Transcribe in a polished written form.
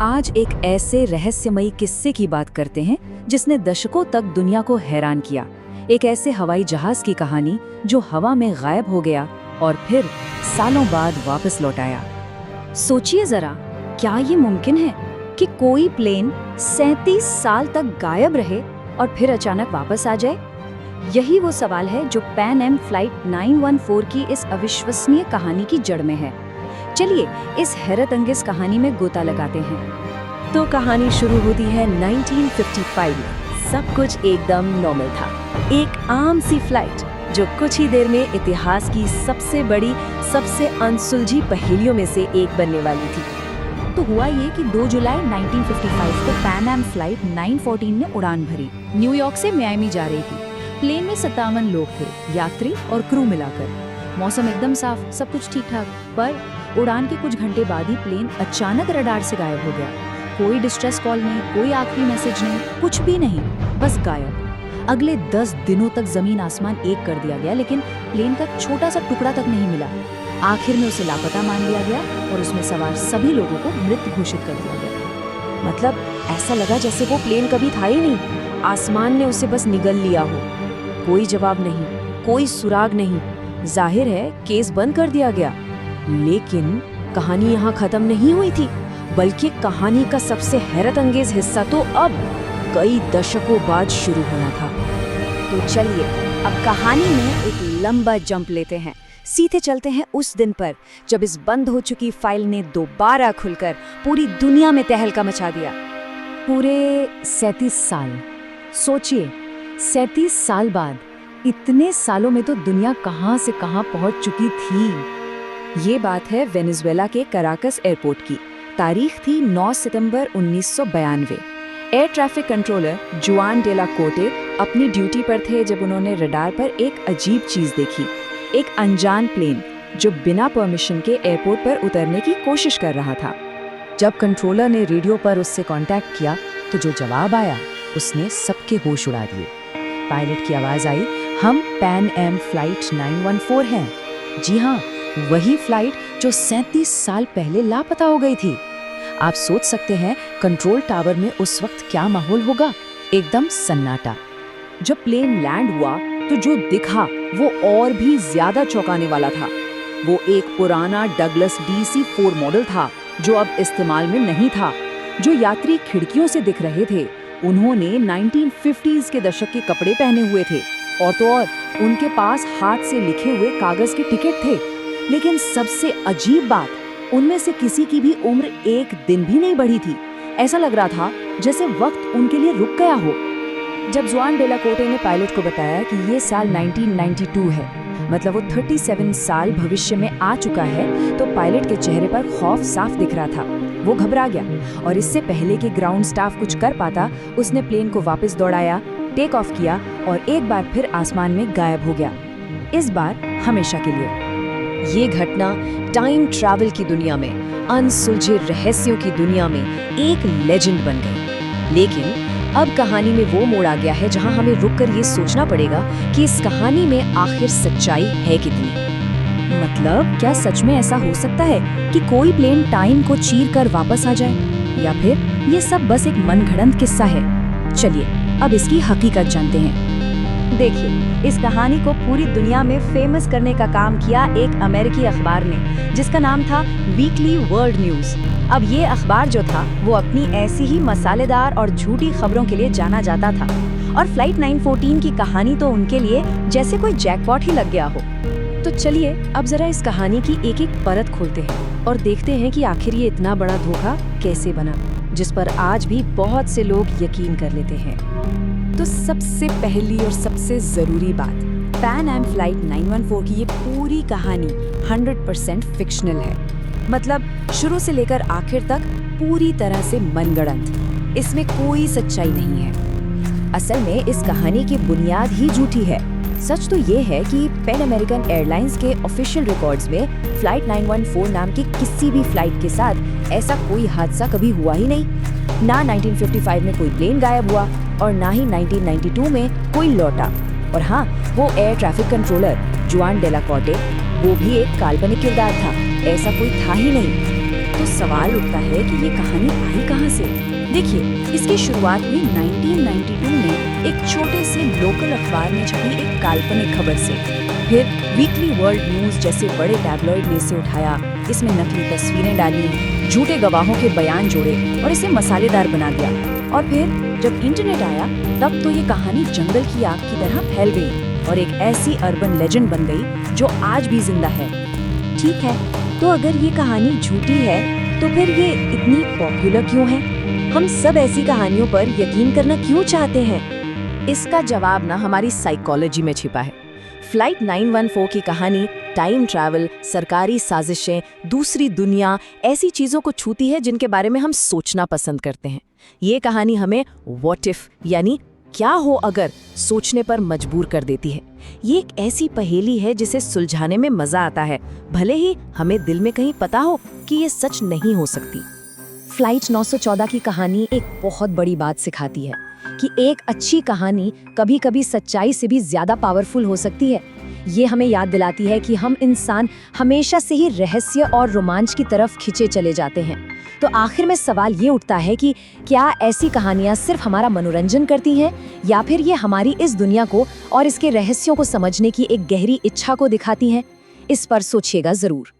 आज एक ऐसे रहस्यमयी किस्से की बात करते हैं जिसने दशकों तक दुनिया को हैरान किया। एक ऐसे हवाई जहाज की कहानी जो हवा में गायब हो गया और फिर सालों बाद वापस लौट आया। सोचिए जरा, क्या ये मुमकिन है कि कोई प्लेन 37 साल तक गायब रहे और फिर अचानक वापस आ जाए? यही वो सवाल है जो पैन एम फ्लाइट 914 की इस अविश्वसनीय कहानी की जड़ में है। चलिए इस हैरत अंगेज कहानी में गोता लगाते हैं। तो कहानी शुरू होती है 1955 में। सब कुछ एकदम नॉर्मल था। एक आम सी फ्लाइट जो कुछ ही देर में इतिहास की सबसे बड़ी, सबसे अनसुलझी पहेलियों में से एक बनने वाली थी। तो हुआ ये कि 2 जुलाई 1955 को पैन एम फ्लाइट 914 ने उड़ान भरी। न्यूयॉर्क से मियामी जा रही थी। प्लेन में 57 लोग थे, यात्री और क्रू मिलाकर। मौसम एकदम साफ, सब कुछ ठीक ठाक, पर उड़ान के कुछ घंटे बाद ही प्लेन अचानक रडार से गायब हो गया। कोई डिस्ट्रेस कॉल नहीं, कोई आखिरी मैसेज नहीं, कुछ भी नहीं, बस गायब। अगले 10 दिनों तक जमीन आसमान एक कर दिया गया, लेकिन प्लेन का छोटा सा टुकड़ा तक नहीं मिला। आखिर में उसे लापता मान लिया गया और उसमें सवार सभी लोगों को मृत घोषित कर दिया गया। मतलब ऐसा लगा जैसे वो प्लेन कभी था ही नहीं। आसमान ने उसे बस निगल लिया हो। कोई जवाब नहीं, कोई सुराग नहीं। जाहिर है केस बंद कर दिया गया। लेकिन कहानी यहाँ खत्म नहीं हुई थी, बल्कि कहानी का सबसे हैरत अंगेज हिस्सा तो अब कई दशकों बाद शुरू होना था। तो चलिए अब कहानी में एक लंबा जंप लेते हैं। सीधे चलते हैं उस दिन पर जब इस बंद हो चुकी फाइल ने दोबारा खुलकर पूरी दुनिया में तहलका मचा दिया। पूरे 37 साल। सोचिए, 37 साल बाद। इतने सालों में तो दुनिया कहां से कहां पहुंच चुकी थी। ये बात है वेनेजुएला के कराकस एयरपोर्ट की। तारीख थी 9 सितंबर 1992। एयर ट्रैफिक कंट्रोलर जुआन डेला कोटे अपनी ड्यूटी पर थे जब उन्होंने रडार पर एक अजीब चीज देखी। एक अनजान प्लेन जो बिना परमिशन के एयरपोर्ट पर उतरने की कोशिश कर रहा था। जब कंट्रोलर ने रेडियो पर उससे कांटेक्ट किया तो जो जवाब आया उसने सबके होश उड़ा दिए। पायलट की आवाज आई, हम पैन एम फ्लाइट 914 हैं। जी हाँ, वही फ्लाइट जो 37 साल पहले लापता हो गई थी। आप सोच सकते हैं कंट्रोल टावर में उस वक्त क्या माहौल होगा। एकदम सन्नाटा। जब प्लेन लैंड हुआ तो जो दिखा वो और भी ज्यादा चौंकाने वाला था। वो एक पुराना डगलस DC-4 मॉडल था जो अब इस्तेमाल में नहीं था। जो यात्री खिड़कियों से दिख रहे थे उन्होंने 1950s के दशक के कपड़े पहने हुए थे, और तो और उनके पास हाथ से लिखे हुए कागज के टिकट थे। लेकिन सबसे अजीब बात, उनमें से किसी की भी उम्र एक दिन भी नहीं बढ़ी थी। ऐसा लग रहा था जैसे वक्त उनके लिए रुक गया हो। जब जुआन डेला कोटे ने पायलट को बताया कि ये साल 1992 है, मतलब वो 37 साल भविष्य में आ चुका है, तो पायलट के चेहरे पर खौफ साफ दिख रहा था। वो घबरा गया और इससे पहले कि ग्राउंड स्टाफ कुछ कर पाता, उसने प्लेन को वापस दौड़ाया, टेक ऑफ किया और एक बार फिर आसमान में गायब हो गया। इस बार हमेशा के लिए। ये घटना टाइम ट्रैवल की दुनिया में, अनसुलझे रहस्यों की दुनिया में एक लेजेंड बन गई। लेकिन अब कहानी में वो मोड़ आ गया है जहां हमें रुककर ये सोचना पड़ेगा कि इस कहानी में आखिर सच्चाई है कितनी। मतलब क्या सच में ऐसा हो सकता है कि कोई प्लेन टाइम को चीर कर वापस आ जाए, या फिर ये सब बस एक मनगढ़ंत किस्सा है? चलिए अब इसकी हकीकत जानते हैं। देखिए, इस कहानी को पूरी दुनिया में फेमस करने का काम किया एक अमेरिकी अखबार ने, जिसका नाम था वीकली वर्ल्ड न्यूज़। अब ये अखबार जो था वो अपनी ऐसी ही मसालेदार और झूठी खबरों के लिए जाना जाता था, और फ्लाइट 914 की कहानी तो उनके लिए जैसे कोई जैकपॉट ही लग गया हो। तो चलिए अब जरा इस कहानी की एक एक परत खोलते हैं और देखते हैं कि आखिर ये इतना बड़ा धोखा कैसे बना, जिस पर आज भी बहुत से लोग यकीन कर लेते हैं। तो सबसे पहली और सबसे जरूरी बात, पैन एम फ्लाइट 914 की ये पूरी कहानी 100% फिक्शनल है। मतलब शुरू से लेकर आखिर तक पूरी तरह से मनगढ़ंत। इसमें कोई सच्चाई नहीं है। असल में इस कहानी की बुनियाद ही झूठी है। सच तो ये है कि पैन अमेरिकन एयरलाइंस के ऑफिशियल रिकॉर्ड्स में फ्लाइट 914 नाम की किसी भी फ्लाइट के साथ ऐसा कोई हादसा कभी हुआ ही नहीं। ना 1955 में कोई प्लेन गायब हुआ और ना ही 1992 में कोई लौटा। और हाँ, वो एयर ट्रैफिक कंट्रोलर जुआन डेला कोटे, वो भी एक काल्पनिक किरदार था, ऐसा कोई था ही नहीं। तो सवाल उठता है कि ये कहानी आई कहाँ से। देखिए, इसकी शुरुआत हुई 1992 में एक छोटे से लोकल अखबार में छपी एक काल्पनिक खबर से। फिर वीकली वर्ल्ड न्यूज़ जैसे बड़े टैबलॉइड ने इसे उठाया, इसमें नकली तस्वीरें डाली, झूठे गवाहों के बयान जोड़े और इसे मसालेदार बना दिया। और फिर जब इंटरनेट आया तब तो ये कहानी जंगल की आग की तरह फैल गई और एक ऐसी अर्बन लेजेंड बन गई जो आज भी जिंदा है। ठीक है, तो अगर ये कहानी झूठी है तो फिर ये इतनी पॉपुलर क्यों है? हम सब ऐसी कहानियों पर यकीन करना क्यों चाहते हैं? इसका जवाब ना हमारी साइकोलॉजी में छिपा है। फ्लाइट 914 की कहानी टाइम ट्रैवल, सरकारी साजिशें, दूसरी दुनिया, ऐसी चीज़ों को छूती है जिनके बारे में हम सोचना पसंद करते हैं। ये कहानी हमें व्हाट इफ यानी क्या हो अगर सोचने पर मजबूर कर देती है। ये एक ऐसी पहेली है जिसे सुलझाने में मजा आता है, भले ही हमें दिल में कहीं पता हो कि ये सच नहीं हो सकती। फ्लाइट 914 की कहानी एक बहुत बड़ी बात सिखाती है कि एक अच्छी कहानी कभी-कभी सच्चाई से भी ज्यादा पावरफुल हो सकती है। ये हमें याद दिलाती है कि हम इंसान हमेशा से ही रहस्य और रोमांच की तरफ खिंचे चले जाते हैं। तो आखिर में सवाल ये उठता है कि क्या ऐसी कहानियां सिर्फ हमारा मनोरंजन करती हैं या फिर ये हमारी इस दुनिया को और इसके रहस्यों को समझने की एक गहरी इच्छा को दिखाती हैं? इस पर सोचिएगा जरूर।